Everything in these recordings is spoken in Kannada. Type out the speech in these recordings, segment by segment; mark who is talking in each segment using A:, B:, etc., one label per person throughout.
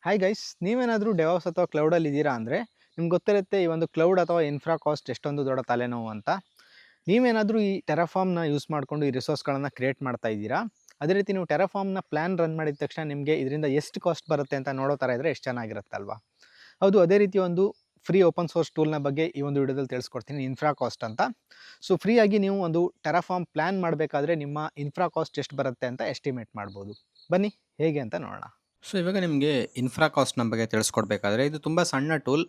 A: ಹಾಯ್ ಗೈಸ್, ನೀವೇನಾದರೂ ಡೆವಾಪ್ಸ್ ಅಥವಾ ಕ್ಲೌಡಲ್ಲಿ ಇದ್ದೀರಾ ಅಂದರೆ ನಿಮ್ಗೆ ಗೊತ್ತಿರುತ್ತೆ ಈ ಒಂದು ಕ್ಲೌಡ್ ಅಥವಾ ಇನ್ಫ್ರಾ ಕಾಸ್ಟ್ ಎಷ್ಟೊಂದು ದೊಡ್ಡ ತಲೆನೋವು ಅಂತ. ನೀವೇನಾದರೂ ಈ ಟೆರಾಫಾರ್ಮ್ನ ಯೂಸ್ ಮಾಡಿಕೊಂಡು ಈ ರಿಸೋರ್ಸ್ಗಳನ್ನು ಕ್ರಿಯೇಟ್ ಮಾಡ್ತಾ ಇದ್ದೀರಾ, ಅದೇ ರೀತಿ ನೀವು ಟೆರಾಫಾರ್ಮ್ನ ಪ್ಲ್ಯಾನ್ ರನ್ ಮಾಡಿದ ತಕ್ಷಣ ನಿಮಗೆ ಇದರಿಂದ ಎಷ್ಟು ಕಾಸ್ಟ್ ಬರುತ್ತೆ ಅಂತ ನೋಡೋ ಥರ ಇದ್ದರೆ ಎಷ್ಟು ಚೆನ್ನಾಗಿರುತ್ತಲ್ವಾ? ಹೌದು, ಅದೇ ರೀತಿ ಒಂದು ಫ್ರೀ ಓಪನ್ ಸೋರ್ಸ್ ಟೂಲ್ನ ಬಗ್ಗೆ ಈ ಒಂದು ವಿಡಿಯೋದಲ್ಲಿ ತಿಳಿಸ್ಕೊಡ್ತೀನಿ, ಇನ್ಫ್ರಾ ಕಾಸ್ಟ್ ಅಂತ. ಸೊ ಫ್ರೀಯಾಗಿ ನೀವು ಒಂದು ಟೆರಾಫಾರ್ಮ್ ಪ್ಲ್ಯಾನ್ ಮಾಡಬೇಕಾದ್ರೆ ನಿಮ್ಮ ಇನ್ಫ್ರಾ ಕಾಸ್ಟ್ ಎಷ್ಟು ಬರುತ್ತೆ ಅಂತ ಎಸ್ಟಿಮೇಟ್ ಮಾಡ್ಬೋದು. ಬನ್ನಿ ಹೇಗೆ ಅಂತ ನೋಡೋಣ.
B: ಸೊ ಇವಾಗ ನಿಮಗೆ ಇನ್ಫ್ರಾ ಕಾಸ್ಟ್ನ ಬಗ್ಗೆ ತಿಳಿಸ್ಕೊಡ್ಬೇಕಾದ್ರೆ ಇದು ತುಂಬ ಸಣ್ಣ ಟೂಲ್,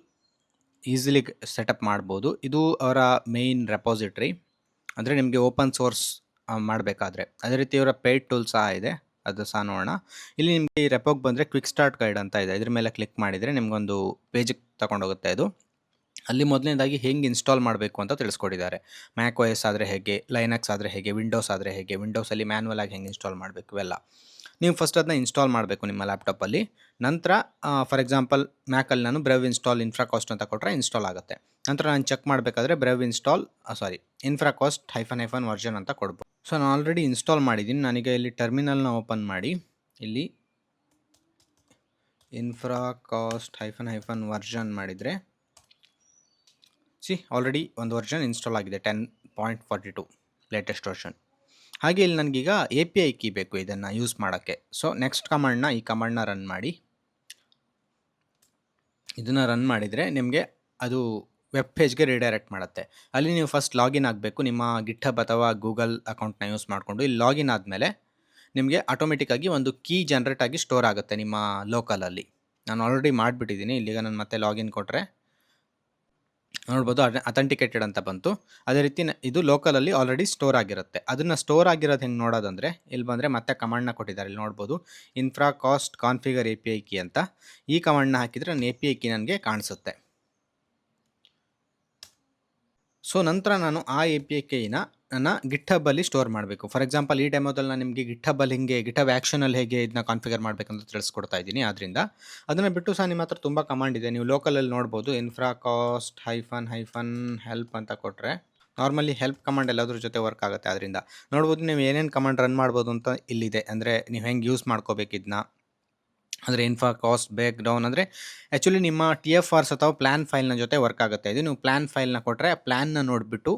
B: ಈಸಿಲಿ ಸೆಟಪ್ ಮಾಡ್ಬೋದು. ಇದು ಅವರ ಮೇಯ್ನ್ ರೆಪಾಸಿಟ್ರಿ, ಅಂದರೆ ನಿಮಗೆ ಓಪನ್ ಸೋರ್ಸ್ ಮಾಡಬೇಕಾದ್ರೆ. ಅದೇ ರೀತಿ ಇವರ ಪೇಯ್ಡ್ ಟೂಲ್ ಸಹ ಇದೆ, ಅದು ಸಹ ನೋಡೋಣ. ಇಲ್ಲಿ ನಿಮಗೆ ಈ ರೆಪೋಗೆ ಬಂದರೆ ಕ್ವಿಕ್ ಸ್ಟಾರ್ಟ್ ಗೈಡ್ ಅಂತ ಇದೆ, ಇದ್ರ ಮೇಲೆ ಕ್ಲಿಕ್ ಮಾಡಿದರೆ ನಿಮಗೊಂದು ಪೇಜಿಗೆ ತಗೊಂಡೋಗುತ್ತೆ. ಇದು ಅಲ್ಲಿ ಮೊದಲನೇದಾಗಿ ಹೆಂಗೆ ಇನ್ಸ್ಟಾಲ್ ಮಾಡಬೇಕು ಅಂತ ತಿಳಿಸ್ಕೊಟ್ಟಿದ್ದಾರೆ. ಮ್ಯಾಕ್ OS ಆದರೆ ಹೇಗೆ, ಲೈನಕ್ಸ್ ಆದರೆ ಹೇಗೆ, ವಿಂಡೋಸ್ ಆದರೆ ಹೇಗೆ, ವಿಂಡೋಸಲ್ಲಿ ಮ್ಯಾನ್ಯಲ್ ಆಗಿ ಹೆಂಗೆ ಇನ್ಸ್ಟಾಲ್ ಮಾಡಬೇಕು ಇವೆಲ್ಲ. ನೀವು ಫಸ್ಟ್ ಅದನ್ನ ಇನ್ಸ್ಟಾಲ್ ಮಾಡಬೇಕು ನಿಮ್ಮ ಲ್ಯಾಪ್ಟಾಪಲ್ಲಿ. ನಂತರ ಫಾರ್ ಎಕ್ಸಾಂಪಲ್ ಮ್ಯಾಕಲ್ಲಿ ನಾನು ಬ್ರೆವ್ ಇನ್ಸ್ಟಾಲ್ ಇನ್ಫ್ರಾ ಕಾಸ್ಟ್ ಅಂತ ಕೊಟ್ಟರೆ ಇನ್ಸ್ಟಾಲ್ ಆಗುತ್ತೆ. ನಂತರ ನಾನು ಚೆಕ್ ಮಾಡಬೇಕಾದ್ರೆ ಬ್ರೆವ್ ಇನ್ಸ್ಟಾಲ್ ಇನ್ಫ್ರಾ ಕಾಸ್ಟ್ --- ವರ್ಷನ್ ಅಂತ ಕೊಡ್ಬೋದು. ಸೊ ನಾನು ಆಲ್ರೆಡಿ ಇನ್ಸ್ಟಾಲ್ ಮಾಡಿದ್ದೀನಿ. ನನಗೆ ಇಲ್ಲಿ ಟರ್ಮಿನಲ್ನ ಓಪನ್ ಮಾಡಿ ಇಲ್ಲಿ ಇನ್ಫ್ರಾ ಕಾಸ್ಟ್ --- ವರ್ಷನ್ ಮಾಡಿದರೆ ಆಲ್ರೆಡಿ ಒಂದು ವರ್ಷನ್ ಇನ್ಸ್ಟಾಲ್ ಆಗಿದೆ, 10.42 ಲೇಟೆಸ್ಟ್ ವರ್ಷನ್. ಹಾಗೆ ಇಲ್ಲಿ ನನಗೀಗ API ಕೀ ಬೇಕು ಇದನ್ನು ಯೂಸ್ ಮಾಡೋಕ್ಕೆ. ಸೊ ನೆಕ್ಸ್ಟ್ ಕಮಾಂಡ್ನ ಈ ಕಮಾಂಡ್ನ ರನ್ ಮಾಡಿ. ಇದನ್ನು ರನ್ ಮಾಡಿದರೆ ನಿಮಗೆ ಅದು ವೆಬ್ ಪೇಜ್ಗೆ ರಿಡೈರೆಕ್ಟ್ ಮಾಡುತ್ತೆ. ಅಲ್ಲಿ ನೀವು ಫಸ್ಟ್ ಲಾಗಿನ್ ಆಗಬೇಕು ನಿಮ್ಮ ಗಿಟ್ಹಬ್ ಅಥವಾ ಗೂಗಲ್ ಅಕೌಂಟ್ನ ಯೂಸ್ ಮಾಡಿಕೊಂಡು. ಇಲ್ಲಿ ಲಾಗಿನ್ ಆದಮೇಲೆ ನಿಮಗೆ ಆಟೋಮೆಟಿಕ್ಕಾಗಿ ಒಂದು ಕೀ ಜನ್ರೇಟ್ ಆಗಿ ಸ್ಟೋರ್ ಆಗುತ್ತೆ ನಿಮ್ಮ ಲೋಕಲಲ್ಲಿ. ನಾನು ಆಲ್ರೆಡಿ ಮಾಡಿಬಿಟ್ಟಿದ್ದೀನಿ. ಇಲ್ಲಿಗ ನಾನು ಮತ್ತೆ ಲಾಗಿನ್ ಕೊಟ್ಟರೆ ನೋಡ್ಬೋದು ಅಥೆಂಟಿಕೇಟೆಡ್ ಅಂತ ಬಂತು. ಅದೇ ರೀತಿ ಇದು ಲೋಕಲಲ್ಲಿ ಆಲ್ರೆಡಿ ಸ್ಟೋರ್ ಆಗಿರುತ್ತೆ. ಅದನ್ನು ಸ್ಟೋರ್ ಆಗಿರೋದು ಹೆಂಗೆ ನೋಡೋದಂದರೆ ಇಲ್ಲಿ ಬಂದರೆ ಮತ್ತೆ ಕಮಾಂಡ್ನ ಕೊಟ್ಟಿದ್ದಾರೆ. ಇಲ್ಲಿ ನೋಡ್ಬೋದು infra cost configure API key ಅಂತ. ಈ ಕಮಾಂಡ್ನ ಹಾಕಿದರೆ ನನ್ನ API ಕೀ ನನಗೆ ಕಾಣಿಸುತ್ತೆ. ಸೊ ನಂತರ ನಾನು ಆ API ಕೀನ ನನ್ನ ಗಿಟ್ಹಬ್ಬಲ್ಲಿ ಸ್ಟೋರ್ ಮಾಡಬೇಕು. ಫಾರ್ ಎಕ್ಸಾಂಪಲ್ ಈ ಡೆಮೋದಲ್ಲಿ ನಾನು ನಿಮಗೆ ಗಿಟ್ಹಬ್ಬಲ್ಲಿ ಗಿಟ್ಹಬ್ ಆ್ಯಕ್ಷನಲ್ಲಿ ಹೇಗೆ ಇದನ್ನ ಕಾನ್ಫಿಗರ್ ಮಾಡಬೇಕಂತ ತಿಳಿಸ್ಕೊಡ್ತಾ ಇದ್ದೀನಿ. ಆದ್ದರಿಂದ ಅದನ್ನು ಬಿಟ್ಟು ಸಹ ನಿಮ್ಮ ಹತ್ರ ತುಂಬ ಕಮಾಂಡ್ ಇದೆ. ನೀವು ಲೋಕಲಲ್ಲಿ ನೋಡ್ಬೋದು ಇನ್ಫ್ರಾ ಕಾಸ್ಟ್ --- ಅಂತ ಕೊಟ್ಟರೆ ನಾರ್ಮಲಿ ಹೆಲ್ಪ್ ಕಮಾಂಡ್ ಎಲ್ಲದ್ರ ಜೊತೆ ವರ್ಕ್ ಆಗುತ್ತೆ. ಅದರಿಂದ ನೋಡ್ಬೋದು ನೀವು ಏನೇನು ಕಮಾಂಡ್ ರನ್ ಮಾಡ್ಬೋದು ಅಂತ ಇಲ್ಲಿದೆ. ಅಂದರೆ ನೀವು ಹೆಂಗೆ ಯೂಸ್ ಮಾಡ್ಕೋಬೇಕು ಇದನ್ನ. ಅಂದರೆ ಇನ್ಫ್ರಾ ಕಾಸ್ಟ್ ಬ್ರೇಕ್ ಡೌನ್ ಅಂದರೆ ಆ್ಯಕ್ಚುಲಿ ನಿಮ್ಮ TFRs ಅಥವಾ ಪ್ಲ್ಯಾನ್ ಫೈಲ್ನ ಜೊತೆ ವರ್ಕ್ ಆಗುತ್ತೆ. ಇದು ನೀವು ಪ್ಲ್ಯಾನ್ ಫೈಲ್ನ ಕೊಟ್ಟರೆ ಪ್ಲ್ಯಾನ್ನ ನೋಡಿಬಿಟ್ಟು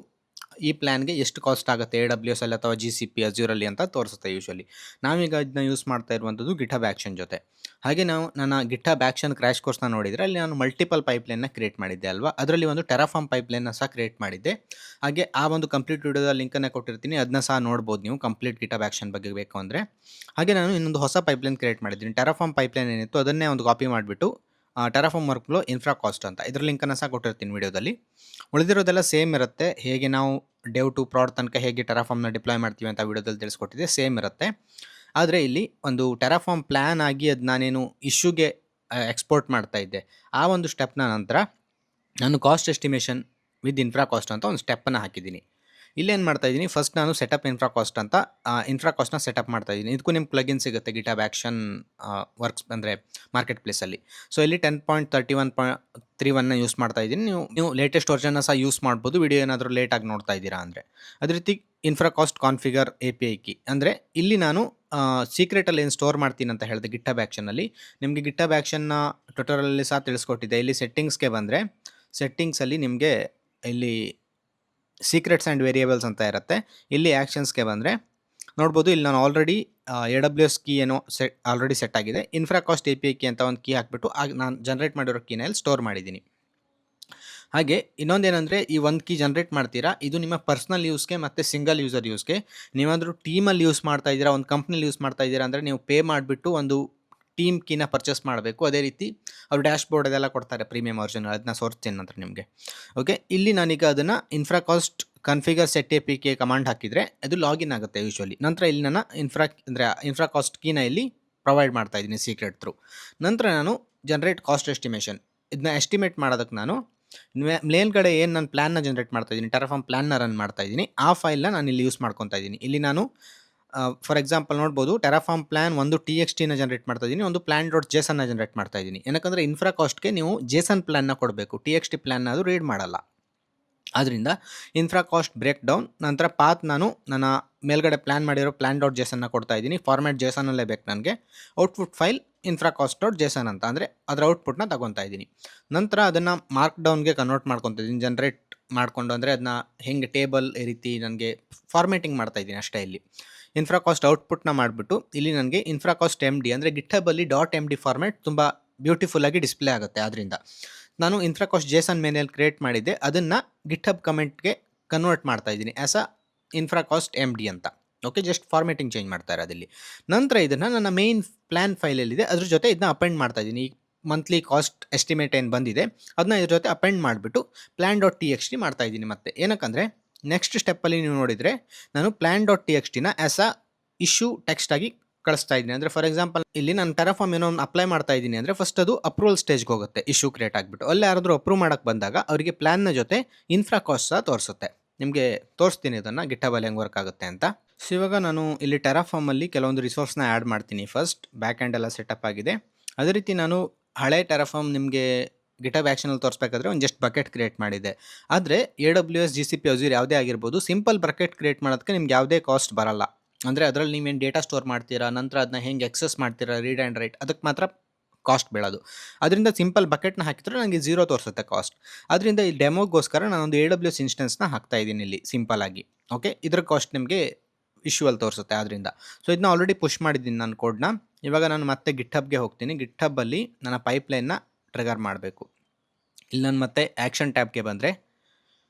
B: ಈ ಪ್ಲ್ಯಾನ್ಗೆ ಎಷ್ಟು ಕಾಸ್ಟ್ ಆಗುತ್ತೆ AWS ಅಲ್ಲಿ ಅಥವಾ GCP ಅಜ್ಯೂರಲ್ಲಿ ಅಂತ ತೋರಿಸುತ್ತೆ ಯೂಶ್ವಲಿ. ನಾವೀಗ ಇದನ್ನ ಯೂಸ್ ಮಾಡ್ತಾ ಇರುವಂಥದ್ದು ಗಿಟ್ಹಬ್ ಆ್ಯಕ್ಷನ್ ಜೊತೆ. ಹಾಗೆ ನಾವು ನನ್ನ ಗಿಟ್ಹಬ್ ಆ್ಯಕ್ಷನ್ ಕ್ರ್ಯಾಶ್ ಕೋರ್ಸ್ನ ನೋಡಿದರೆ ಅಲ್ಲಿ ನಾನು ಮಲ್ಟಿಪಲ್ ಪೈಪ್ಲೈನ್ನ ಕ್ರಿಯೇಟ್ ಮಾಡಿದ್ದೆ ಅಲ್ವಾ. ಅದರಲ್ಲಿ ಒಂದು ಟೆರಾಫಾರ್ಮ್ ಪೈಪ್ಲೈನ್ನ ಸಹ ಕ್ರಿಯೇಟ್ ಮಾಡಿದ್ದೆ. ಹಾಗೆ ಆ ಒಂದು ಕಂಪ್ಲೀಟ್ ವಿಡಿಯೋದ ಲಿಂಕನ್ನು ಕೊಟ್ಟಿರ್ತೀನಿ, ಅದನ್ನ ಸಹ ನೋಡ್ಬೋದು ನೀವು ಕಂಪ್ಲೀಟ್ ಗಿಟ್ಹಬ್ ಆ್ಯಕ್ಷನ್ ಬಗ್ಗೆ ಬೇಕು ಅಂದರೆ. ಹಾಗೆ ನಾನು ಇನ್ನೊಂದು ಹೊಸ ಪೈಪ್ಲೈನ್ ಕ್ರಿಯೇಟ್ ಮಾಡಿದ್ದೀನಿ. ಟೆರಾಫಾರ್ಮ್ ಪೈಪ್ಲೈನ್ ಏನಿತ್ತು ಅದನ್ನೇ ಒಂದು ಕಾಪಿ ಮಾಡಿಬಿಟ್ಟು ಟೆರಾಫಾರ್ಮ್ ವರ್ಕ್ಫ್ಲೋ ಇನ್ಫ್ರಾ ಕಾಸ್ಟ್ ಅಂತ ಇದರ ಲಿಂಕನ್ನು ಸಹ ಕೊಟ್ಟಿರ್ತೀನಿ ವಿಡಿಯೋದಲ್ಲಿ. ಉಳಿದಿರೋದೆಲ್ಲ ಸೇಮ್ ಇರುತ್ತೆ. ಹೇಗೆ ನಾವು ಡೆವ್ ಟು ಪ್ರಾಡ್ ತನಕ ಹೇಗೆ ಟೆರಾಫಾರ್ಮ್ನ ಡಿಪ್ಲಾಯ್ ಮಾಡ್ತೀವಿ ಅಂತ ವಿಡಿಯೋದಲ್ಲಿ ತಿಳಿಸ್ಕೊಟ್ಟಿದ್ದೆ, ಸೇಮ್ ಇರುತ್ತೆ. ಆದರೆ ಇಲ್ಲಿ ಒಂದು ಟೆರಾಫಾರ್ಮ್ ಪ್ಲ್ಯಾನ್ ಆಗಿ ಅದು ನಾನೇನು ಇಶ್ಯೂಗೆ ಎಕ್ಸ್ಪೋರ್ಟ್ ಮಾಡ್ತಾ ಇದ್ದೆ, ಆ ಒಂದು ಸ್ಟೆಪ್ನ ನಂತರ ನಾನು cost estimation with infra cost ಅಂತ ಒಂದು ಸ್ಟೆಪ್ಪನ್ನು ಹಾಕಿದ್ದೀನಿ. ಇಲ್ಲೇನು ಮಾಡ್ತಾ ಇದ್ದೀನಿ, ಫಸ್ಟ್ ನಾನು ಸೆಟಪ್ ಇನ್ಫ್ರಾ ಕಾಸ್ಟ್ ಅಂತ ಇನ್ಫ್ರಾ ಕಾಸ್ಟ್ನ ಸೆಟಪ್ ಮಾಡ್ತಾ ಇದ್ದೀನಿ. ಇದಕ್ಕೂ ನಿಮ್ಗೆ ಪ್ಲಗಿನ್ ಸಿಗುತ್ತೆ ಗಿಟ್ಹಬ್ ಆ್ಯಕ್ಷನ್ ವರ್ಕ್ಸ್ ಅಂದರೆ ಮಾರ್ಕೆಟ್ ಪ್ಲೇಸಲ್ಲಿ. ಸೊ ಇಲ್ಲಿ 10.31.31ನ ಯೂಸ್ ಮಾಡ್ತಾ ಇದ್ದೀನಿ. ನೀವು ಲೇಟೆಸ್ಟ್ ವರ್ಷನ್ನ ಸಹ ಯೂಸ್ ಮಾಡ್ಬೋದು, ವಿಡಿಯೋ ಏನಾದರೂ ಲೇಟಾಗಿ ನೋಡ್ತಾ ಇದ್ದೀರಾ ಅಂದರೆ. ಅದೇ ರೀತಿ infra cost configure API key ಅಂದರೆ ಇಲ್ಲಿ ನಾನು ಸೀಕ್ರೆಟಲ್ಲಿ ಏನು ಸ್ಟೋರ್ ಮಾಡ್ತೀನಿ ಅಂತ ಹೇಳಿದೆ ಗಿಟ್ಹಬ್ ಆ್ಯಕ್ಷನಲ್ಲಿ. ನಿಮಗೆ ಗಿಟ್ಹಬ್ ಆ್ಯಕ್ಷನ್ನ ಟ್ಯುಟೋರಿಯಲಲ್ಲಿ ಸಹ ತಿಳಿಸ್ಕೊಟ್ಟಿದ್ದೆ. ಇಲ್ಲಿ ಸೆಟ್ಟಿಂಗ್ಸ್ಗೆ ಬಂದರೆ ಸೆಟ್ಟಿಂಗ್ಸಲ್ಲಿ ನಿಮಗೆ ಇಲ್ಲಿ ಸೀಕ್ರೆಟ್ಸ್ ಆ್ಯಂಡ್ ವೇರಿಯೇಬಲ್ಸ್ ಅಂತ ಇರುತ್ತೆ. ಇಲ್ಲಿ ಆ್ಯಕ್ಷನ್ಸ್ಗೆ ಬಂದರೆ ನೋಡ್ಬೋದು, ಇಲ್ಲಿ ನಾನು ಆಲ್ರೆಡಿ AWS ಕೀ ಏನೋ ಆಲ್ರೆಡಿ ಸೆಟ್ ಆಗಿದೆ. ಇನ್ಫ್ರಾ ಕಾಸ್ಟ್ API ಕೀ ಅಂತ ಒಂದು ಕೀ ಹಾಕ್ಬಿಟ್ಟು ನಾನು ಜನ್ರೇಟ್ ಮಾಡಿರೋ ಕೀನ ಇಲ್ಲಿ ಸ್ಟೋರ್ ಮಾಡಿದ್ದೀನಿ. ಹಾಗೆ ಇನ್ನೊಂದೇನೆಂದರೆ ಈ ಒಂದು ಕೀ ಜನ್ರೇಟ್ ಮಾಡ್ತೀರಾ, ಇದು ನಿಮ್ಮ ಪರ್ಸ್ನಲ್ ಯೂಸ್ಗೆ ಮತ್ತು ಸಿಂಗಲ್ ಯೂಸರ್ ಯೂಸ್ಗೆ. ನೀವಾದರೂ ಟೀಮಲ್ಲಿ ಯೂಸ್ ಮಾಡ್ತಾ ಇದ್ದೀರಾ, ಒಂದು ಕಂಪ್ನಿಲಿ ಯೂಸ್ ಮಾಡ್ತಾ ಇದ್ದೀರಾ ಅಂದರೆ ನೀವು ಪೇ ಮಾಡಿಬಿಟ್ಟು ಒಂದು ಟೀಮ್ ಕೀನ ಪರ್ಚೇಸ್ ಮಾಡಬೇಕು. ಅದೇ ರೀತಿ ಅವರು ಡ್ಯಾಶ್ ಬೋರ್ಡ್ ಅದೆಲ್ಲ ಕೊಡ್ತಾರೆ ಪ್ರೀಮಿಯಮ್ ವರ್ಷನ್, ಅದನ್ನ ಸೋರ್ಸ್ತೀನಿ ನಂತರ ನಿಮಗೆ. ಓಕೆ, ಇಲ್ಲಿ ನಾನೀಗ ಅದನ್ನು infra cost configure set API command ಹಾಕಿದರೆ ಅದು ಲಾಗಿನ್ ಆಗುತ್ತೆ ಯೂಶ್ವಲಿ. ನಂತರ ಇಲ್ಲಿ ನಾನು ಇನ್ಫ್ರಾ ಕಾಸ್ಟ್ ಕೀನ ಇಲ್ಲಿ ಪ್ರೊವೈಡ್ ಮಾಡ್ತಾ ಇದ್ದೀನಿ ಸೀಕ್ರೆಟ್ ಥ್ರೂ. ನಂತರ ನಾನು ಜನರೇಟ್ ಕಾಸ್ಟ್ ಎಸ್ಟಿಮೇಷನ್ ಇದನ್ನ ಎಸ್ಟಿಮೇಟ್ ಮಾಡೋದಕ್ಕೆ ನಾನು ಮೇಲ್ಗಡೆ ಏನು ನಾನು ಪ್ಲ್ಯಾನ್ನ ಜನ್ರೇಟ್ ಮಾಡ್ತಾ ಇದ್ದೀನಿ, ಟೆರಾಫಾರ್ಮ್ ಪ್ಲ್ಯಾನ್ನ ರನ್ ಮಾಡ್ತಾ ಇದ್ದೀನಿ, ಆ ಫೈಲ್ನ ನಾನು ಇಲ್ಲಿ ಯೂಸ್ ಮಾಡ್ಕೊತಾ ಇದ್ದೀನಿ. ಇಲ್ಲಿ ನಾನು ಫಾರ್ ಎಕ್ಸಾಂಪಲ್ ನೋಡ್ಬೋದು ಟೆರಾಫಾರ್ಮ್ ಪ್ಲ್ಯಾನ್ ಒಂದು TXTನ ಜನ್ರೇಟ್ ಮಾಡ್ತಾ ಇದ್ದೀನಿ, ಒಂದು plan.json ಜನ್ರೇಟ್ ಮಾಡ್ತಾ ಇದ್ದೀನಿ. ಏನಕ್ಕಂದರೆ ಇನ್ಫ್ರಾ ಕಾಸ್ಟ್ಗೆ ನೀವು JSON ಪ್ಲ್ಯಾನ್ನ ಕೊಡಬೇಕು, TXT ಪ್ಲ್ಯಾನ್ನ ಅದು ರೀಡ್ ಮಾಡಲ್ಲ. ಆದ್ದರಿಂದ ಇನ್ಫ್ರಾ ಕಾಸ್ಟ್ ಬ್ರೇಕ್ ಡೌನ್ ನಂತರ ಪಾತ್ ನಾನು ನನ್ನ ಮೇಲ್ಗಡೆ ಪ್ಲ್ಯಾನ್ ಮಾಡಿರೋ plan.jsonನ ಕೊಡ್ತಾ ಇದ್ದೀನಿ. ಫಾರ್ಮ್ಯಾಟ್ JSOನಲ್ಲೇ ಬೇಕು ನನಗೆ. Output file infra cost dot Jason ಅಂತ, ಅಂದರೆ ಅದರ ಔಟ್ಪುಟ್ನ ತಗೊತಾ ಇದ್ದೀನಿ. ನಂತರ ಅದನ್ನು ಮಾರ್ಕ್ ಡೌನ್ಗೆ ಕನ್ವರ್ಟ್ ಮಾಡ್ಕೊತಾ ಇದ್ದೀನಿ, ಜನರೇಟ್ ಮಾಡಿಕೊಂಡು. ಅಂದರೆ ಅದನ್ನ ಹೆಂಗೆ ಟೇಬಲ್ ಈ ರೀತಿ ನನಗೆ ಫಾರ್ಮೇಟಿಂಗ್ ಮಾಡ್ತಾ ಇದ್ದೀನಿ ಅಷ್ಟೇ. ಇಲ್ಲಿ ಇನ್ಫ್ರಾ ಕಾಸ್ಟ್ ಔಟ್ಪುಟ್ನ ಮಾಡಿಬಿಟ್ಟು ಇಲ್ಲಿ ನನಗೆ ಇನ್ಫ್ರಾ ಕಾಸ್ಟ್ MD ಅಂದರೆ ಗಿಟ್ಹಬಲ್ಲಿ .md ಫಾರ್ಮೇಟ್ ತುಂಬ ಬ್ಯೂಟಿಫುಲ್ಲಾಗಿ ಡಿಸ್ಪ್ಲೇ ಆಗುತ್ತೆ. ಆದ್ದರಿಂದ ನಾನು ಇನ್ಫ್ರಾ ಕಾಸ್ಟ್ ಜೇಸನ್ ಮೇನಲ್ಲಿ ಕ್ರಿಯೇಟ್ ಮಾಡಿದ್ದೆ, ಅದನ್ನು ಗಿಟ್ಹಬ್ ಕಮೆಂಟ್ಗೆ ಕನ್ವರ್ಟ್ ಮಾಡ್ತಾ ಇದ್ದೀನಿ as a infra cost MD ಅಂತ. ಓಕೆ, ಜಸ್ಟ್ ಫಾರ್ಮೇಟಿಂಗ್ ಚೇಂಜ್ ಮಾಡ್ತಾ ಇರೋದಿಲ್ಲಿ. ನಂತರ ಇದನ್ನು ನನ್ನ ಮೇನ್ ಪ್ಲ್ಯಾನ್ ಫೈಲಲ್ಲಿದೆ, ಅದ್ರ ಜೊತೆ ಇದನ್ನ ಅಪೆಂಡ್ ಮಾಡ್ತಾ ಇದ್ದೀನಿ. ಈ ಮಂತ್ಲಿ ಕಾಸ್ಟ್ ಎಸ್ಟಿಮೇಟ್ ಏನು ಬಂದಿದೆ ಅದನ್ನ ಇದ್ರ ಜೊತೆ ಅಪೆಂಡ್ ಮಾಡಿಬಿಟ್ಟು plan.txt ಮಾಡ್ತಾ ಇದ್ದೀನಿ. ಮತ್ತೆ ಏನಕ್ಕಂದರೆ ನೆಕ್ಸ್ಟ್ ಸ್ಟೆಪ್ಪಲ್ಲಿ ನೀವು ನೋಡಿದರೆ ನಾನು plan.txtನ ಆ್ಯಸ್ ಅ ಇಶ್ಯೂ ಟೆಕ್ಸ್ಟ್ ಆಗಿ ಕಳಿಸ್ತಾ ಇದ್ದೀನಿ. ಅಂದರೆ ಫಾರ್ ಎಕ್ಸಾಂಪಲ್ ಇಲ್ಲಿ ನಾನು ಟೆರಾಫಾರ್ಮ್ ಏನೋ ಒಂದು ಅಪ್ಲೈ ಮಾಡ್ತಾ ಇದ್ದೀನಿ ಅಂದರೆ ಫಸ್ಟ್ ಅದು ಅಪ್ರೂವಲ್ ಸ್ಟೇಜ್ಗೆ ಹೋಗುತ್ತೆ, ಇಶ್ಯೂ ಕ್ರಿಯೇಟ್ ಆಗಿಬಿಟ್ಟು. ಅಲ್ಲಿ ಯಾರಾದರೂ ಅಪ್ರೂವ್ ಮಾಡೋಕ್ಕೆ ಬಂದಾಗ ಅವರಿಗೆ ಪ್ಲ್ಯಾನ್ನ ಜೊತೆ ಇನ್ಫ್ರಾ ಕಾಸ್ಟ್ ಸಹ ತೋರಿಸುತ್ತೆ. ನಿಮಗೆ ತೋರಿಸ್ತೀನಿ ಇದನ್ನು ಗಿಟ್ಹಬಲ್ಲಿ ಹೆಂಗೆ ವರ್ಕ್ ಆಗುತ್ತೆ ಅಂತ. ಸೊ ಇವಾಗ ನಾನು ಇಲ್ಲಿ ಟೆರಾಫಾರ್ಮಲ್ಲಿ ಕೆಲವೊಂದು ರಿಸೋರ್ಸ್ನ ಆ್ಯಡ್ ಮಾಡ್ತೀನಿ. ಫಸ್ಟ್ ಬ್ಯಾಕ್ ಆ್ಯಂಡ್ ಎಲ್ಲ ಸೆಟಪ್ ಆಗಿದೆ. ಅದೇ ರೀತಿ ನಾನು ಹಳೆ ಟೆರಾಫಾರ್ಮ್ ನಿಮಗೆ ಗಿಟಬ್ ಆ್ಯಕ್ಷನಲ್ಲಿ ತೋರಿಸ್ಬೇಕಾದ್ರೆ ಒಂದು ಜಸ್ಟ್ ಬಕೆಟ್ ಕ್ರಿಯೇಟ್ ಮಾಡಿದೆ. ಆದರೆ AWS GCP Azure ಯಾವುದೇ ಆಗಿರ್ಬೋದು, ಸಿಂಪಲ್ ಬಕೆಟ್ ಕ್ರಿಯೇಟ್ ಮಾಡೋದಕ್ಕೆ ನಿಮ್ಗೆ ಯಾವುದೇ ಕಾಸ್ಟ್ ಬರಲ್ಲ. ಅಂದರೆ ಅದರಲ್ಲಿ ನೀವೇನು ಡೇಟಾ ಸ್ಟೋರ್ ಮಾಡ್ತೀರಾ, ನಂತರ ಅದನ್ನ ಹೆಂಗೆ ಎಕ್ಸೆಸ್ ಮಾಡ್ತೀರಾ, ರೀಡ್ ಆ್ಯಂಡ್ ರೈಟ್, ಅದಕ್ಕೆ ಮಾತ್ರ ಕಾಸ್ಟ್ ಬೀಳೋದು. ಅದರಿಂದ ಸಿಂಪಲ್ ಬಕೆಟ್ನ ಹಾಕಿದ್ರೆ ನನಗೆ 0 ತೋರಿಸುತ್ತೆ ಕಾಸ್ಟ್. ಅದರಿಂದ ಈ ಡೆಮೋಗೋಸ್ಕರ ನಾನೊಂದು AWS ಇನ್ಸ್ಟೆನ್ಸ್ನ ಹಾಕ್ತಾ ಇದ್ದೀನಿ ಇಲ್ಲಿ ಸಿಂಪಲ್ ಆಗಿ. ಓಕೆ, ಇದ್ರ ಕಾಸ್ಟ್ ನಿಮಗೆ ಇಶ್ಯೂವಲ್ಲಿ ತೋರಿಸುತ್ತೆ ಆದ್ದರಿಂದ. ಸೊ ಇದನ್ನ ಆಲ್ರೆಡಿ ಪುಷ್ ಮಾಡಿದ್ದೀನಿ ನಾನು ಕೋಡ್ನ. ಇವಾಗ ನಾನು ಮತ್ತೆ ಗಿಟ್ಹಬ್ಗೆ ಹೋಗ್ತೀನಿ. ಗಿಟ್ಹಬ್ಬಲ್ಲಿ ನನ್ನ ಪೈಪ್ಲೈನ್ನ ಟ್ರಿಗರ್ ಮಾಡಬೇಕು. ಇಲ್ಲಿ ನಾನು ಮತ್ತೆ ಆ್ಯಕ್ಷನ್ ಟ್ಯಾಬ್ಗೆ ಬಂದರೆ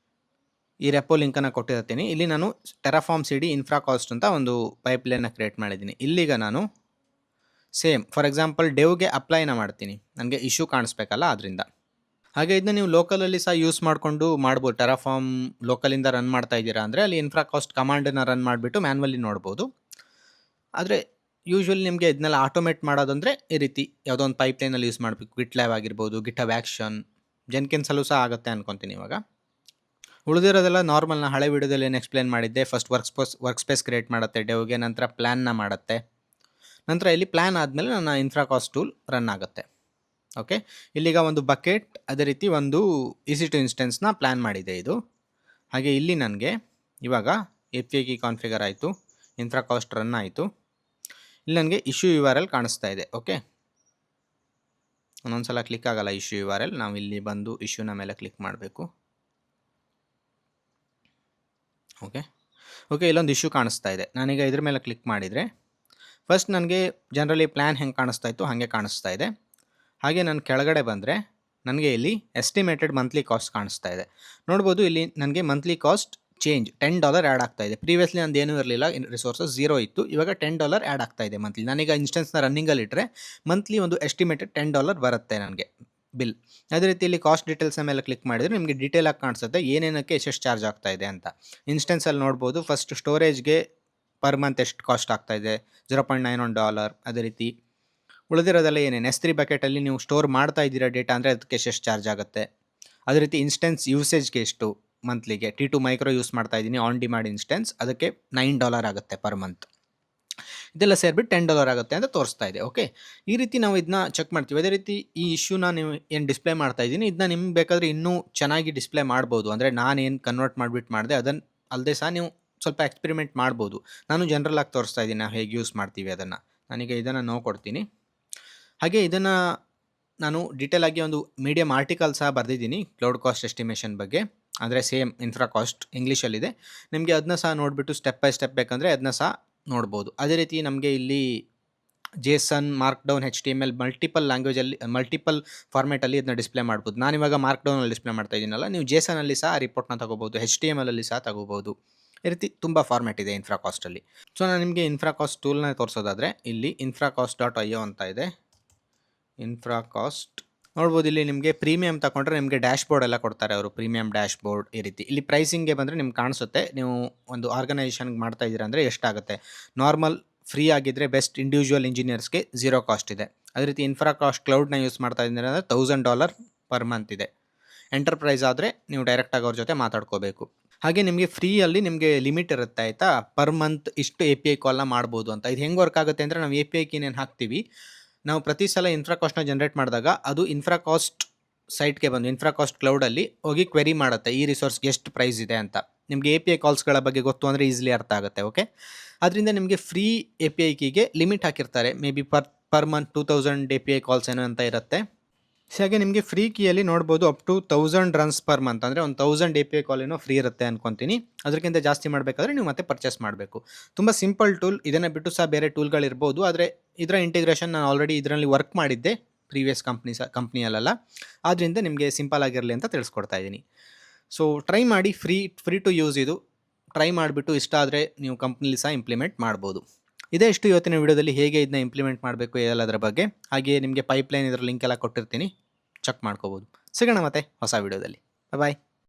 B: ಈ ರೆಪೋ ಲಿಂಕನ್ನು ಕೊಟ್ಟಿರ್ತೀನಿ. ಇಲ್ಲಿ ನಾನು ಟೆರಾಫಾರ್ಮ್ CD ಇನ್ಫ್ರಾ ಕಾಸ್ಟ್ ಅಂತ ಒಂದು ಪೈಪ್ಲೈನ್ನ ಕ್ರಿಯೇಟ್ ಮಾಡಿದ್ದೀನಿ. ಇಲ್ಲಿಗ ನಾನು ಸೇಮ್ ಫಾರ್ ಎಕ್ಸಾಂಪಲ್ ಡೆವ್ಗೆ ಅಪ್ಲೈನ ಮಾಡ್ತೀನಿ, ನನಗೆ ಇಶ್ಯೂ ಕಾಣಿಸ್ಬೇಕಲ್ಲ ಅದರಿಂದ. ಹಾಗೆ ಇದನ್ನ ನೀವು ಲೋಕಲಲ್ಲಿ ಸಹ ಯೂಸ್ ಮಾಡಿಕೊಂಡು ಮಾಡ್ಬೋದು. ಟೆರಾಫಾರ್ಮ್ ಲೋಕಲಿಂದ ರನ್ ಮಾಡ್ತಾ ಇದ್ದೀರಾ ಅಂದರೆ ಅಲ್ಲಿ ಇನ್ಫ್ರಾ ಕಾಸ್ಟ್ ಕಮಾಂಡನ್ನು ರನ್ ಮಾಡಿಬಿಟ್ಟು ಮ್ಯಾನ್ಯಲಿ ನೋಡ್ಬೋದು. ಆದರೆ ಯೂಶ್ವಲಿ ನಿಮಗೆ ಇದನ್ನೆಲ್ಲ ಆಟೋಮೇಟ್ ಮಾಡೋದಂದರೆ ಈ ರೀತಿ ಯಾವುದೋ ಒಂದು ಪೈಪ್ಲೈನಲ್ಲಿ ಯೂಸ್ ಮಾಡಬೇಕು. ಗಿಟ್ಲ್ಯಾಬ್ ಆಗಿರ್ಬೋದು, ಗಿಟ್ಹಬ್ ಆ್ಯಕ್ಷನ್, ಜೆನ್ಕಿನ್ಸಲ್ಲೂ ಸಹ ಆಗುತ್ತೆ ಅನ್ಕೊತೀನಿ. ಇವಾಗ ಉಳಿದಿರೋದೆಲ್ಲ ನಾರ್ಮಲ್. ಹಳೆ ವಿಡಿಯೋದಲ್ಲಿ ಏನು ಎಕ್ಸ್ಪ್ಲೇನ್ ಮಾಡಿದ್ದೆ, ಫಸ್ಟ್ ವರ್ಕ್ ಸ್ಪೇಸ್ ಕ್ರಿಯೇಟ್ ಮಾಡುತ್ತೆ ಡೆವ್ಗೆ, ನಂತರ ಪ್ಲ್ಯಾನ್ನ ಮಾಡುತ್ತೆ. ನಂತರ ಇಲ್ಲಿ ಪ್ಲ್ಯಾನ್ ಆದಮೇಲೆ ನನ್ನ ಇನ್ಫ್ರಾ ಕಾಸ್ಟ್ ಟೂಲ್ ರನ್ ಆಗುತ್ತೆ. ಓಕೆ, ಇಲ್ಲಿಗ ಒಂದು ಬಕೆಟ್, ಅದೇ ರೀತಿ ಒಂದು EC2 ಇನ್ಸ್ಟೆನ್ಸ್ನ ಪ್ಲ್ಯಾನ್ ಮಾಡಿದೆ ಇದು. ಹಾಗೆ ಇಲ್ಲಿ ನನಗೆ ಇವಾಗ API ಕೀ ಕಾನ್ಫಿಗರ್ ಆಯಿತು, ಇನ್ಫ್ರಾ ಕಾಸ್ಟ್ ರನ್ ಆಯಿತು. ಇಲ್ಲಿ ನನಗೆ ಇಶ್ಯೂ URL ಕಾಣಿಸ್ತಾ ಇದೆ. ಓಕೆ, ಒಂದೊಂದ್ಸಲ ಕ್ಲಿಕ್ ಆಗಲ್ಲ ಇಶ್ಯೂ URL. ನಾವು ಇಲ್ಲಿ ಬಂದು ಇಶ್ಯೂನ ಮೇಲೆ ಕ್ಲಿಕ್ ಮಾಡಬೇಕು. ಓಕೆ, ಇಲ್ಲೊಂದು ಇಶ್ಯೂ ಕಾಣಿಸ್ತಾ ಇದೆ. ನಾನೀಗ ಇದ್ರ ಮೇಲೆ ಕ್ಲಿಕ್ ಮಾಡಿದರೆ ಫಸ್ಟ್ ನನಗೆ ಜನರಲಿ ಪ್ಲ್ಯಾನ್ ಹೆಂಗೆ ಕಾಣಿಸ್ತಾ ಇತ್ತು ಹಾಗೆ ಕಾಣಿಸ್ತಾ ಇದೆ. ಹಾಗೆ ನಾನು ಕೆಳಗಡೆ ಬಂದರೆ ನನಗೆ ಇಲ್ಲಿ ಎಸ್ಟಿಮೇಟೆಡ್ ಮಂತ್ಲಿ ಕಾಸ್ಟ್ ಕಾಣಿಸ್ತಾ ಇದೆ. ನೋಡ್ಬೋದು ಇಲ್ಲಿ ನನಗೆ ಮಂತ್ಲಿ ಕಾಸ್ಟ್ ಚೇಂಜ್ $10 ಆ್ಯಡ್ ಆಗ್ತಾ ಇದೆ. ಪ್ರೀವಿಯಸ್ಲಿ ನಂದು ಏನೂ ಇರಲಿಲ್ಲ, ರಿಸೋರ್ಸಸ್ 0 ಇತ್ತು. ಇವಾಗ $10 ಆ್ಯಡ್ ಆಗ್ತಾ ಇದೆ ಮಂತ್ಲಿ. ನಾನೀಗ ಇನ್ಸ್ಟೆನ್ಸ್ನ ರನ್ನಿಂಗಲ್ಲಿ ಇಟ್ಟರೆ ಮಂತ್ಲಿ ಒಂದು ಎಸ್ಟಿಮೇಟೆಡ್ $10 ಬರುತ್ತೆ ನನಗೆ ಬಿಲ್. ಅದೇ ರೀತಿ ಇಲ್ಲಿ ಕಾಸ್ಟ್ ಡೀಟೇಲ್ಸ್ ಮೇಲೆ ಕ್ಲಿಕ್ ಮಾಡಿದರೆ ನಿಮಗೆ ಡೀಟೇಲ್ ಆಗಿ ಕಾಣಿಸುತ್ತೆ ಏನೇನಕ್ಕೆ ಎಷ್ಟೆಷ್ಟು ಚಾರ್ಜ್ ಆಗ್ತಾ ಇದೆ ಅಂತ. ಇನ್ಸ್ಟೆನ್ಸಲ್ಲಿ ನೋಡ್ಬೋದು ಫಸ್ಟ್ ಸ್ಟೋರೇಜ್ಗೆ ಪರ್ ಮಂತ್ ಎಷ್ಟು ಕಾಸ್ಟ್ ಆಗ್ತಾ ಇದೆ, $0.91. ಅದೇ ರೀತಿ ಉಳಿದಿರೋದೆಲ್ಲ ಏನೇನು S3 ಬಕೆಟಲ್ಲಿ ನೀವು ಸ್ಟೋರ್ ಮಾಡ್ತಾ ಇದ್ದೀರಾ ಡೇಟಾ ಅಂದರೆ ಅದಕ್ಕೆ ಎಷ್ಟು ಚಾರ್ಜ್ ಆಗುತ್ತೆ. ಅದೇ ರೀತಿ ಇನ್ಸ್ಟೆನ್ಸ್ ಯೂಸೇಜ್ಗೆ ಎಷ್ಟು ಮಂತ್ಲಿಗೆ, T2 ಮೈಕ್ರೋ ಯೂಸ್ ಮಾಡ್ತಾ ಇದ್ದೀನಿ ಆನ್ ಡಿಮ್ಯಾಂಡ್ ಇನ್ಸ್ಟೆನ್ಸ್, ಅದಕ್ಕೆ $9 ಆಗುತ್ತೆ ಪರ್ ಮಂತ್. ಇದೆಲ್ಲ ಸೇರಿಬಿಟ್ಟು $10 ಆಗುತ್ತೆ ಅಂತ ತೋರಿಸ್ತಾ ಇದೆ. ಓಕೆ, ಈ ರೀತಿ ನಾವು ಇದನ್ನ ಚೆಕ್ ಮಾಡ್ತೀವಿ. ಅದೇ ರೀತಿ ಈ ಇಶ್ಯೂನ ನೀವು ಏನು ಡಿಸ್ಪ್ಲೇ ಮಾಡ್ತಾ ಇದ್ದೀನಿ ಇದನ್ನ ನಿಮ್ಗೆ ಬೇಕಾದರೆ ಇನ್ನೂ ಚೆನ್ನಾಗಿ ಡಿಸ್ಪ್ಲೇ ಮಾಡ್ಬೋದು. ಅಂದರೆ ನಾನೇನು ಕನ್ವರ್ಟ್ ಮಾಡಿಬಿಟ್ಟು ಮಾಡಿದೆ ಅದನ್ನು ಅಲ್ಲದೆ ಸಹ ನೀವು ಸ್ವಲ್ಪ ಎಕ್ಸ್ಪೆರಿಮೆಂಟ್ ಮಾಡ್ಬೋದು. ನಾನು ಜನರಲ್ ಆಗಿ ತೋರಿಸ್ತಾ ಇದ್ದೀನಿ ನಾವು ಹೇಗೆ ಯೂಸ್ ಮಾಡ್ತೀವಿ ಅದನ್ನು. ನಾನೀಗ ಇದನ್ನು ನೋ ಕೊಡ್ತೀನಿ. ಹಾಗೆ ಇದನ್ನು ನಾನು ಡೀಟೇಲ್ ಆಗಿ ಒಂದು ಮೀಡಿಯಮ್ ಆರ್ಟಿಕಲ್ ಸಹ ಬರೆದಿದ್ದೀನಿ ಕ್ಲೌಡ್ ಕಾಸ್ಟ್ ಎಸ್ಟಿಮೇಷನ್ ಬಗ್ಗೆ. ಅಂದರೆ ಸೇಮ್ ಇನ್ಫ್ರಾ ಕಾಸ್ಟ್ ಇಂಗ್ಲೀಷಲ್ಲಿದೆ. ನಿಮಗೆ ಅದನ್ನ ಸಹ ನೋಡಿಬಿಟ್ಟು ಸ್ಟೆಪ್ ಬೈ ಸ್ಟೆಪ್ ಬೇಕಂದರೆ ಅದನ್ನ ಸಹ ನೋಡ್ಬೋದು. ಅದೇ ರೀತಿ ನಮಗೆ ಇಲ್ಲಿ JSON, markdown, HTML multiple ಲ್ಯಾಂಗ್ವೇಜಲ್ಲಿ ಮಲ್ಟಿಪಲ್ ಫಾರ್ಮೇಟಲ್ಲಿ ಇದನ್ನ ಡಿಸ್ಪ್ಲೇ ಮಾಡ್ಬೋದು. ನಾನಿವಾಗ ಮಾರ್ಕ್ ಡೌನಲ್ಲಿ ಡಿಸ್ಪ್ಲೇ ಮಾಡ್ತಾ ಇದ್ದೀನಲ್ಲ, ನೀವು ಜೇಸನಲ್ಲಿ ಸಹ ರಿಪೋರ್ಟ್ನ ತಗೋಬೋದು, HTML ಸಹ ತಗೋಬೋದು. ಈ ರೀತಿ ತುಂಬ ಫಾರ್ಮ್ಯಾಟ್ ಇದೆ ಇನ್ಫ್ರಾ ಕಾಸ್ಟಲ್ಲಿ. ಸೊ ನಾನು ನಿಮಗೆ ಇನ್ಫ್ರಾ ಕಾಸ್ಟ್ ಟೂಲ್ನ ತೋರಿಸೋದಾದರೆ ಇಲ್ಲಿ ಇನ್ಫ್ರಾ ಕಾಸ್ಟ್ .io ಅಂತ ಇದೆ. ಇನ್ಫ್ರಾ ಕಾಸ್ಟ್ ನೋಡ್ಬೋದು. ಇಲ್ಲಿ ನಿಮಗೆ ಪ್ರೀಮಿಯಮ್ ತಗೊಂಡ್ರೆ ನಿಮಗೆ ಡ್ಯಾಶ್ ಬೋರ್ಡ್ ಎಲ್ಲ ಕೊಡ್ತಾರೆ ಅವರು, ಪ್ರೀಮಿಯಮ್ ಡ್ಯಾಶ್ ಬೋರ್ಡ್ ಈ ರೀತಿ. ಇಲ್ಲಿ ಪ್ರೈಸಿಂಗ್ಗೆ ಬಂದರೆ ನಿಮ್ಗೆ ಕಾಣಿಸುತ್ತೆ ನೀವು ಒಂದು ಆರ್ಗನೈಸೇಷನ್ಗೆ ಮಾಡ್ತಾ ಇದ್ದೀರಾ ಅಂದರೆ ಎಷ್ಟಾಗುತ್ತೆ. ನಾರ್ಮಲ್ ಫ್ರೀ ಆಗಿದ್ದರೆ ಬೆಸ್ಟ್ ಇಂಡಿವಿಜುವಲ್ ಇಂಜಿನಿಯರ್ಸ್ಗೆ 0 ಕಾಸ್ಟ್ ಇದೆ. ಅದೇ ರೀತಿ ಇನ್ಫ್ರಾ ಕಾಸ್ಟ್ ಕ್ಲೌಡ್ನ ಯೂಸ್ ಮಾಡ್ತಾ ಇದ್ದೀರಾ ಅಂದರೆ $1000 ಪರ್ ಮಂತ್ ಇದೆ. ಎಂಟರ್ಪ್ರೈಸ್ ಆದರೆ ನೀವು ಡೈರೆಕ್ಟಾಗಿ ಅವ್ರ ಜೊತೆ ಮಾತಾಡ್ಕೋಬೇಕು. ಹಾಗೆ ನಿಮಗೆ ಫ್ರೀಯಲ್ಲಿ ನಿಮಗೆ ಲಿಮಿಟ್ ಇರುತ್ತೆ ಆಯಿತಾ, ಪರ್ ಮಂತ್ ಇಷ್ಟು API ಕಾಲ್ನ ಮಾಡ್ಬೋದು ಅಂತ. ಇದು ಹೆಂಗೆ ವರ್ಕ್ ಆಗುತ್ತೆ ಅಂದರೆ ನಾವು API ಕೀನೇನು ಹಾಕ್ತೀವಿ, ನಾವು ಪ್ರತಿ ಸಲ ಇನ್ಫ್ರಾ ಕಾಸ್ಟ್ನ ಜನರೇಟ್ ಮಾಡಿದಾಗ ಅದು ಇನ್ಫ್ರಾ ಕಾಸ್ಟ್ ಸೈಟ್ಗೆ ಬಂದು ಇನ್ಫ್ರಾ ಕಾಸ್ಟ್ ಕ್ಲೌಡಲ್ಲಿ ಹೋಗಿ ಕ್ವೆರಿ ಮಾಡುತ್ತೆ ಈ ರಿಸೋರ್ಸ್ಗೆ ಎಷ್ಟು ಪ್ರೈಸ್ ಇದೆ ಅಂತ. ನಿಮಗೆ API ಕಾಲ್ಸ್ಗಳ ಬಗ್ಗೆ ಗೊತ್ತು ಅಂದರೆ ಈಸಿಲಿ ಅರ್ಥ ಆಗುತ್ತೆ. ಓಕೆ, ಅದರಿಂದ ನಿಮಗೆ ಫ್ರೀ API ಕೀಗೆ ಲಿಮಿಟ್ ಹಾಕಿರ್ತಾರೆ. Maybe per per month 2000 API calls ಏನೋ ಅಂತ ಇರುತ್ತೆ. ಸೊ ಹಾಗೆ ನಿಮಗೆ ಫ್ರೀ ಕೀಯಲ್ಲಿ ನೋಡ್ಬೋದು up to 1000 runs per month, ಅಂದರೆ ಒಂದು 1000 API ಕಾಲ್ ಏನೋ ಫ್ರೀ ಇರುತ್ತೆ ಅನ್ಕೊತೀನಿ. ಅದಕ್ಕಿಂತ ಜಾಸ್ತಿ ಮಾಡಬೇಕಾದ್ರೆ ನೀವು ಮತ್ತೆ ಪರ್ಚೇಸ್ ಮಾಡಬೇಕು. ತುಂಬ ಸಿಂಪಲ್ ಟೂಲ್. ಇದನ್ನು ಬಿಟ್ಟು ಸಹ ಬೇರೆ ಟೂಲ್ಗಳಿರ್ಬೋದು, ಆದರೆ ಇದರ ಇಂಟಿಗ್ರೇಷನ್ ನಾನು ಆಲ್ರೆಡಿ ಇದರಲ್ಲಿ ವರ್ಕ್ ಮಾಡಿದ್ದೆ ಪ್ರೀವಿಯಸ್ ಕಂಪ್ನಿಯಲ್ಲೆಲ್ಲ. ಆದ್ದರಿಂದ ನಿಮಗೆ ಸಿಂಪಲ್ ಆಗಿರಲಿ ಅಂತ ತಿಳಿಸ್ಕೊಡ್ತಾ ಇದ್ದೀನಿ. ಸೊ ಟ್ರೈ ಮಾಡಿ, ಫ್ರೀ ಟು ಯೂಸ್ ಇದು. ಟ್ರೈ ಮಾಡಿಬಿಟ್ಟು ಇಷ್ಟ ಆದರೆ ನೀವು ಕಂಪ್ನಿಲಿ ಸಹ ಇಂಪ್ಲಿಮೆಂಟ್ ಮಾಡ್ಬೋದು. ಇದೇ ಇಷ್ಟು ಇವತ್ತಿನ ವಿಡಿಯೋದಲ್ಲಿ ಹೇಗೆ ಇದನ್ನ ಇಂಪ್ಲಿಮೆಂಟ್ ಮಾಡಬೇಕು ಎಲ್ಲದರ ಬಗ್ಗೆ. ಹಾಗೆಯೇ ನಿಮಗೆ ಪೈಪ್ಲೈನ್ ಇದರ ಲಿಂಕ್ ಎಲ್ಲ ಕೊಟ್ಟಿರ್ತೀನಿ, ಚೆಕ್ ಮಾಡ್ಕೋಬೋದು. ಸಿಗೋಣ ಮತ್ತೆ ಹೊಸ ವಿಡಿಯೋದಲ್ಲಿ. ಬಾಯ್.